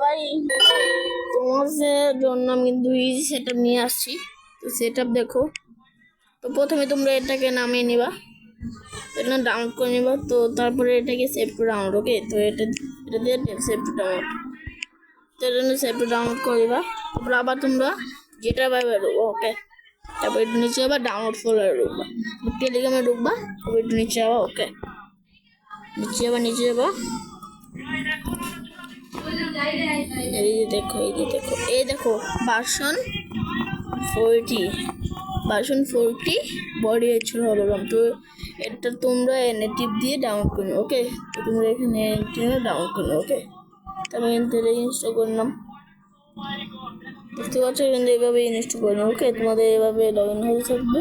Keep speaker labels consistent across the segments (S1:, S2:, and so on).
S1: ভাই তোমাদের জন্য আমি দুই সেটআপ নিয়ে আসছি। তো সেটআপ দেখো। তো প্রথমে তোমরা এটাকে নামিয়ে নিবা, এটা ডাউনলোড করে নিবা। তো তারপরে এটাকে সেভ টু ডাউনলোড। ওকে, তো এটা দিয়ে সেভ টু ডাউনলোড, তো এটা সেভ টু ডাউনলোড করে দিবা। তারপর আবার তোমরা যেটা ভাবে ঢুকবো। ওকে, তারপর একটু নিচে আবার ডাউনলোড ফোল্ডারে ঢুকবা, টেলিগ্রামে ঢুকবা। তারপর একটু নিচে যাবা। ওকে, নিচে যাবা। এই দেখো ভার্সন 40 বডি হচ্ছিল হলোগ্রাম। তো এটা তোমরা নেটিভ দিয়ে ডাউনলোড করে নাও। ওকে, তো তোমরা এখানে ডাউনলোড করে নাও। ওকে, আমি এখান থেকে ইনস্টল করলাম। দেখতে পাচ্ছ এখান থেকে এইভাবে ইনস্টল করে নাও। ওকে, তোমাদের এভাবে লগ ইন হয়ে থাকবে।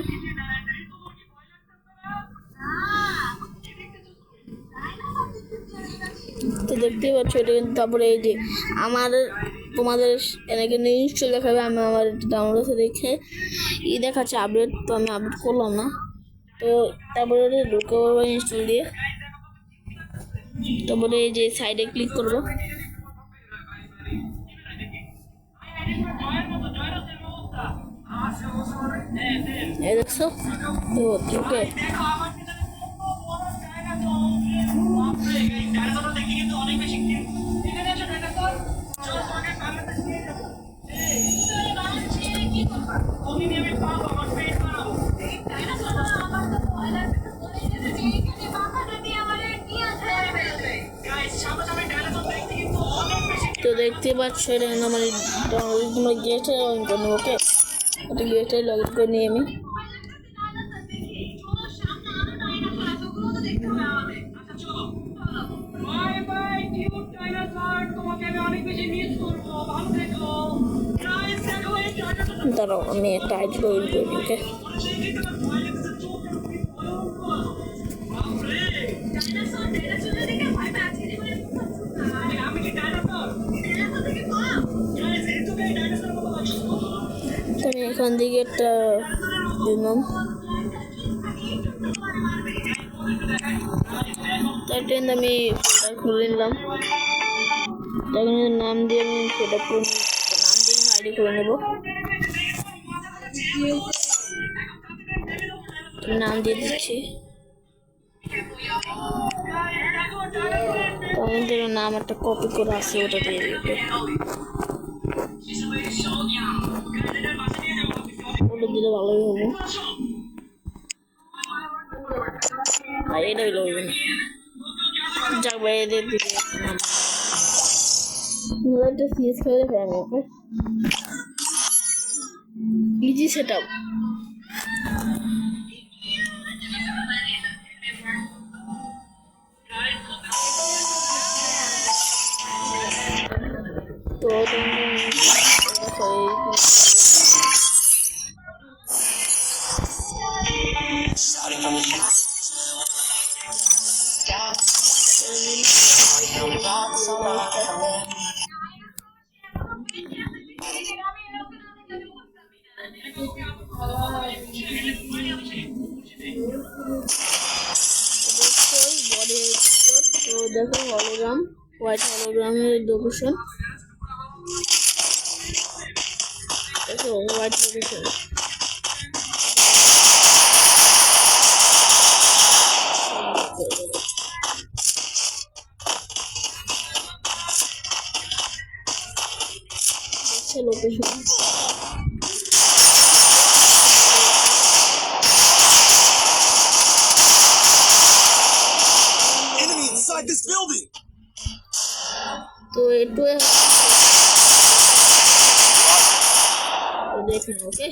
S1: তো দেখতেই পাচ্ছ এটা কিন্তু। তারপরে এই যে তোমাদের এখানে ইনস্টল দেখাবে, আমি আমার ডাউনলোড রেখে দেখাচ্ছে আপডেট। তো আমি আপডেট করলাম না। তো তারপরে ঢুকে পারবো ইনস্টল দিয়ে। তারপরে এই যে সাইডে ক্লিক করবো। এই দেখছো তো ওকে। তো দেখতে পাচ্ছ এটা আমার তোমরা গেটে লগ ইন করে নেবো। ওকে, এটা গেটে লগ ইন করে নিয়ে আমি দাঁড়াও, আমি একটা আইডি লগ ইন করি। ওকে, আমি এখান থেকে একটা দিলাম। তারপরে আমি ফোল্ডার খুলে নিলাম। তখন নাম দিয়ে আমি সেটা নাম দিয়ে আইডি করে নেব। নাম দিয়ে দিচ্ছি। আমাদের নাম একটা কপি করে আছে, ওটা দিয়ে দিবে। ওটা দিলে ভালোই হবে। আর এটাই লাগবে না, যাক ভাই এদের দিকে একটা সিএস খেলে ফেলে। ওকে, ইজি সেটআপ। তো দেখো হলোগ্রাম, হোয়াইট হলোগ্রামের লোকেশন। দেখো white location. Location
S2: This building.
S1: তো একটু দেখুন। ওকে।